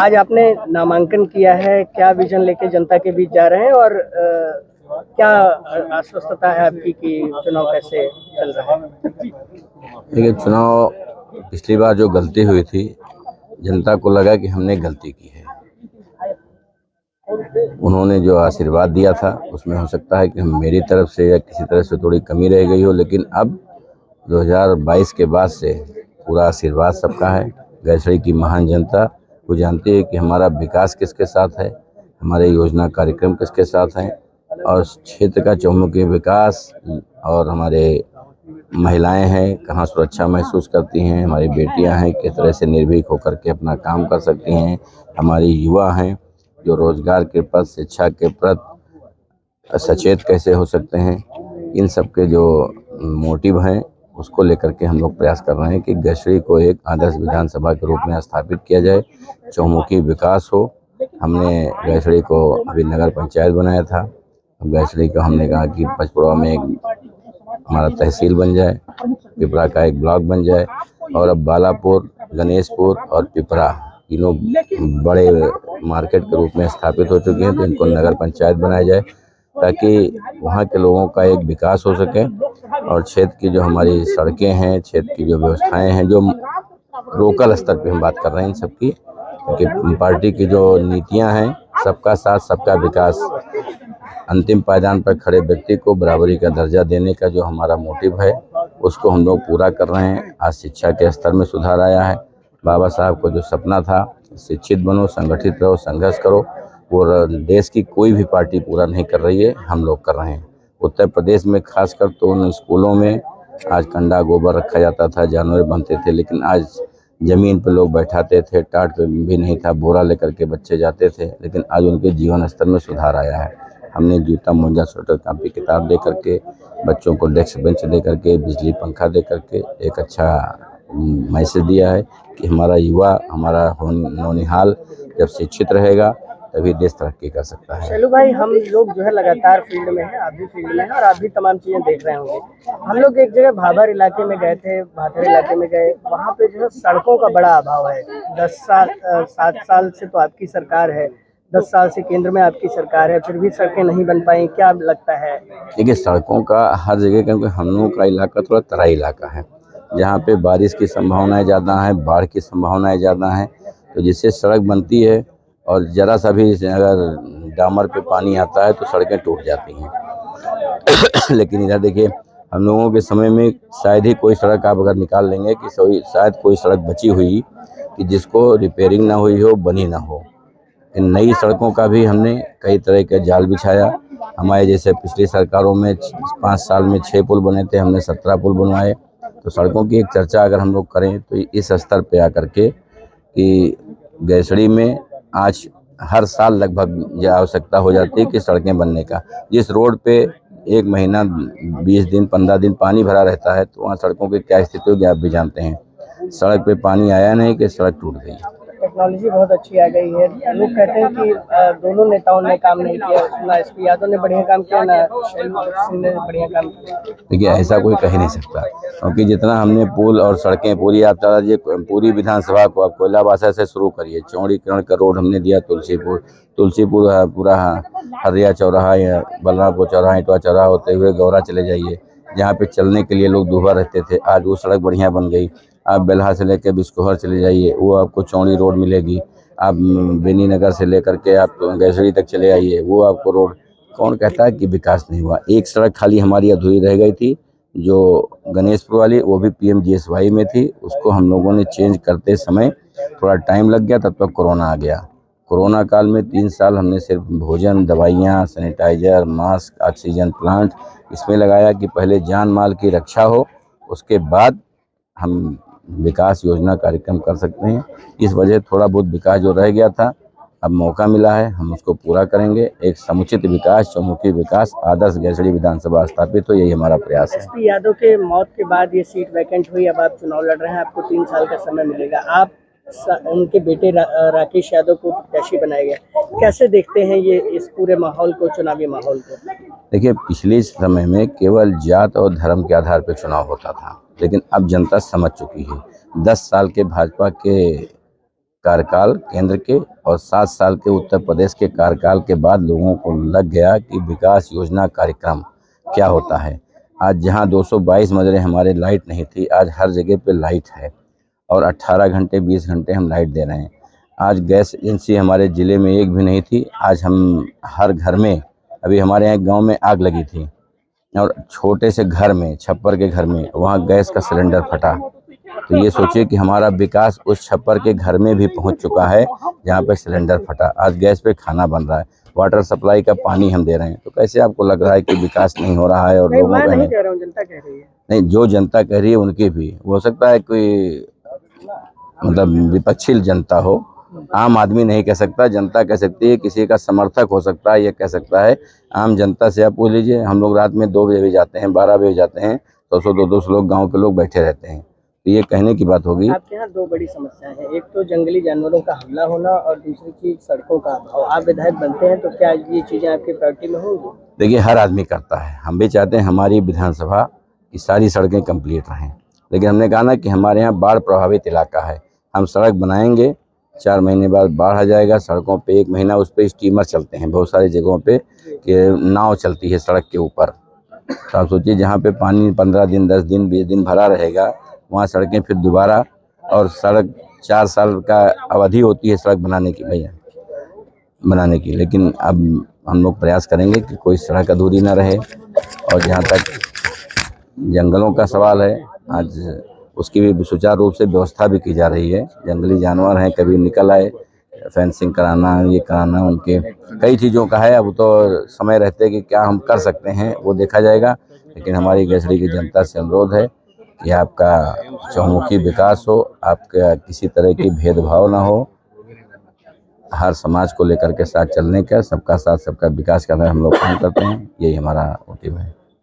आज आपने नामांकन किया है, क्या विजन लेके जनता के बीच जा रहे हैं और क्या आश्वस्तता है आपकी कि चुनाव कैसे चल रहा है? देखिए, चुनाव पिछली बार जो गलती हुई थी, जनता को लगा कि हमने गलती की है। उन्होंने जो आशीर्वाद दिया था उसमें हो सकता है कि मेरी तरफ से या किसी तरह से थोड़ी कमी रह गई हो, लेकिन अब 2022 के बाद से पूरा आशीर्वाद सबका है। गैसड़ी की महान जनता को जानती है कि हमारा विकास किसके साथ है, हमारे योजना कार्यक्रम किसके साथ हैं, और क्षेत्र का चहुमुखी विकास और हमारे महिलाएं हैं कहाँ सुरक्षा महसूस करती हैं, हमारी बेटियां हैं किस तरह से निर्भीक होकर के अपना काम कर सकती हैं, हमारी युवा हैं जो रोजगार के प्रति, शिक्षा के प्रति सचेत कैसे हो सकते हैं। इन सब के जो मोटिव हैं उसको लेकर के हम लोग प्रयास कर रहे हैं कि गैसड़ी को एक आदर्श विधानसभा के रूप में स्थापित किया जाए, चहुमुखी विकास हो। हमने गैसड़ी को अभी नगर पंचायत बनाया था, गैसड़ी को हमने कहा कि पचपुड़ा में एक हमारा तहसील बन जाए, पिपरा का एक ब्लॉक बन जाए, और अब बालापुर, गणेशपुर और पिपरा तीनों बड़े मार्केट के रूप में स्थापित हो चुके हैं, तो इनको नगर पंचायत बनाया जाए ताकि वहाँ के लोगों का एक विकास हो सके। और क्षेत्र की जो हमारी सड़कें हैं, क्षेत्र की जो व्यवस्थाएं हैं, जो लोकल स्तर पे हम बात कर रहे हैं इन सब की, क्योंकि पार्टी की जो नीतियां हैं सबका साथ सबका विकास, अंतिम पायदान पर खड़े व्यक्ति को बराबरी का दर्जा देने का जो हमारा मोटिव है उसको हम लोग पूरा कर रहे हैं। आज शिक्षा के स्तर में सुधार आया है। बाबा साहब को जो सपना था शिक्षित बनो, संगठित रहो, संघर्ष करो, वो देश की कोई भी पार्टी पूरा नहीं कर रही है, हम लोग कर रहे हैं। उत्तर प्रदेश में खासकर तो उन स्कूलों में आज कंडा गोबर रखा जाता था, जानवर बनते थे, लेकिन आज ज़मीन पर लोग बैठाते थे, टाट पे भी नहीं था, बोरा लेकर के बच्चे जाते थे, लेकिन आज उनके जीवन स्तर में सुधार आया है। हमने जूता, मोजा, स्वेटर, कॉपी, किताब दे करके, बच्चों को डेस्क बेंच दे करके, बिजली पंखा दे करके एक अच्छा मैसेज दिया है कि हमारा युवा, हमारा नौनिहाल जब शिक्षित रहेगा तभी देश तरक्की कर सकता है। चलो भाई, हम लोग जो है लगातार फील्ड में हैं, आप भी फील्ड में हैं और आप भी तमाम चीज़ें देख रहे होंगे। हम लोग एक जगह भाबर इलाके में गए थे, भादर इलाके में गए, वहाँ पे जो है सड़कों का बड़ा अभाव है। 7 साल से तो आपकी सरकार है, 10 साल से केंद्र में आपकी सरकार है, फिर भी सड़कें नहीं बन पाई, क्या लगता है? देखिए, सड़कों का हर जगह, क्योंकि हम लोगों का इलाका थोड़ा तराई इलाका है, जहाँ पे बारिश की संभावनाएं ज़्यादा हैं, बाढ़ की संभावनाएं ज़्यादा हैं, तो जिससे सड़क बनती है और ज़रा सा भी अगर डामर पे पानी आता है तो सड़कें टूट जाती हैं। लेकिन इधर देखिए, हम लोगों के समय में शायद ही कोई सड़क आप अगर निकाल लेंगे कि शायद कोई सड़क बची हुई कि जिसको रिपेयरिंग ना हुई हो, बनी ना हो। इन नई सड़कों का भी हमने कई तरह के जाल बिछाया। हमारे जैसे पिछली सरकारों में 5 साल में 6 पुल बने थे, हमने 17 पुल बनवाए। तो सड़कों की एक चर्चा अगर हम लोग करें तो इस स्तर पे आकर के कि गैसड़ी में आज हर साल लगभग यह आवश्यकता हो जाती है कि सड़कें बनने का। जिस रोड पे 1 महीना 20 दिन 15 दिन पानी भरा रहता है, तो वहाँ सड़कों की क्या स्थिति होगी आप भी जानते हैं। सड़क पे पानी आया नहीं कि सड़क टूट गई। टेक्नोलॉजी बहुत अच्छी आ गई है। लोग कहते हैं कि दोनों नेताओं ने काम नहीं किया, ना एसपी यादव ने बढ़िया काम किया, ना शैलेंद्र सिंह ने बढ़िया काम किया। देखिए, ऐसा कोई कह नहीं सकता, क्योंकि जितना हमने पुल और सड़कें पूरी, आप ये पूरी विधानसभा को आप कोयलाबासा से शुरू करिए, चौड़ीकरण का रोड हमने दिया, तुलसीपुर पूरा हरिया चौराहा या बलरामपुर चौराहा, इटवा चौराहा होते हुए गौरा चले जाइए, जहाँ पे चलने के लिए लोग दुभर रहते थे, आज वो सड़क बढ़िया बन गई। आप बेल्हा से लेकर बिस्कोहर चले जाइए, वो आपको चौड़ी रोड मिलेगी। आप बेनी नगर से लेकर के आप गैसड़ी तक चले आइए, वो आपको रोड। कौन कहता है कि विकास नहीं हुआ? एक सड़क खाली हमारी अधूरी रह गई थी, जो गणेशपुर वाली, वो भी PMGSY में थी। उसको हम लोगों ने चेंज करते समय थोड़ा टाइम लग गया, तब तक कोरोना आ गया। कोरोना काल में 3 साल हमने सिर्फ भोजन, दवाइयाँ, सैनिटाइजर, मास्क, ऑक्सीजन प्लांट इसमें लगाया कि पहले जान माल की रक्षा हो, उसके बाद हम विकास योजना कार्यक्रम कर सकते हैं। इस वजह थोड़ा बहुत विकास जो रह गया था, अब मौका मिला है, हम उसको पूरा करेंगे। एक समुचित विकास, चहुमुखी विकास, आदर्श गैसड़ी विधानसभा स्थापित हो, यही हमारा प्रयास है। एसपी यादव के मौत के बाद ये सीट वैकेंट हुई, अब आप चुनाव लड़ रहे हैं, आपको 3 साल का समय मिलेगा। आप उनके बेटे राकेश यादव को प्रत्याशी बनाया गया, कैसे देखते हैं ये इस पूरे माहौल को, चुनावी माहौल को? देखिए, पिछले समय में केवल जात और धर्म के आधार पर चुनाव होता था, लेकिन अब जनता समझ चुकी है। 10 साल के भाजपा के कार्यकाल केंद्र के और 7 साल के उत्तर प्रदेश के कार्यकाल के बाद लोगों को लग गया कि विकास योजना कार्यक्रम क्या होता है। आज जहां 222 मजरे हमारे लाइट नहीं थी, आज हर जगह पे लाइट है और 18 घंटे 20 घंटे हम लाइट दे रहे हैं। आज गैस एजेंसी हमारे ज़िले में एक भी नहीं थी, आज हम हर घर में, अभी हमारे यहाँ गांव में आग लगी थी और छोटे से घर में, छप्पर के घर में, वहाँ गैस का सिलेंडर फटा। तो ये सोचिए कि हमारा विकास उस छप्पर के घर में भी पहुंच चुका है जहाँ पे सिलेंडर फटा। आज गैस पे खाना बन रहा है, वाटर सप्लाई का पानी हम दे रहे हैं। तो कैसे आपको लग रहा है कि विकास नहीं हो रहा है? और नहीं, लोगों मैं का नहीं कह रहा हूँ, जनता कह रही है। नहीं, जो जनता कह रही है उनकी भी हो सकता है कोई मतलब विपक्षी जनता हो, आम आदमी नहीं कह सकता, जनता कह सकती है, किसी का समर्थक हो सकता है, ये कह सकता है। आम जनता से आप पूछ लीजिए, हम लोग रात में 2 बजे भी जाते हैं, 12 बजे जाते हैं, 100-200 लोग गांव के लोग बैठे रहते हैं। तो ये कहने की बात होगी। आपके यहाँ 2 बड़ी समस्याएं हैं, एक तो जंगली जानवरों का हमला होना और दूसरी चीज सड़कों का अभाव। आप विधायक बनते हैं तो क्या ये चीजें आपकी प्रायोरिटी में होंगी? देखिए, हर आदमी करता है, हम भी चाहते हैं हमारी विधानसभा की सारी सड़कें कंप्लीट रहें, लेकिन हमने कहा ना कि हमारे यहाँ बाढ़ प्रभावित इलाका है, हम सड़क बनाएंगे, 4 महीने बाद बाढ़ आ जाएगा, सड़कों पे 1 महीना उस पर स्टीमर चलते हैं, बहुत सारी जगहों पे कि नाव चलती है सड़क के ऊपर। तो आप सोचिए, जहाँ पे पानी 15 दिन 10 दिन 20 दिन भरा रहेगा, वहाँ सड़कें फिर दोबारा, और सड़क 4 साल का अवधि होती है सड़क बनाने की, भैया बनाने की। लेकिन अब हम लोग प्रयास करेंगे कि कोई सड़क अधूरी ना रहे। और जहाँ तक जंगलों का सवाल है, आज उसकी भी सुचारू रूप से व्यवस्था भी की जा रही है। जंगली जानवर हैं, कभी निकल आए, फेंसिंग कराना, ये कराना, उनके कई चीज़ों का है। अब तो समय रहते कि क्या हम कर सकते हैं वो देखा जाएगा। लेकिन हमारी गैसड़ी की जनता से अनुरोध है कि आपका चहुमुखी विकास हो, आपका किसी तरह की भेदभाव ना हो, हर समाज को लेकर के साथ चलने का, सबका साथ सबका विकास करना हम लोग काम करते हैं, यही हमारा मोटिव है।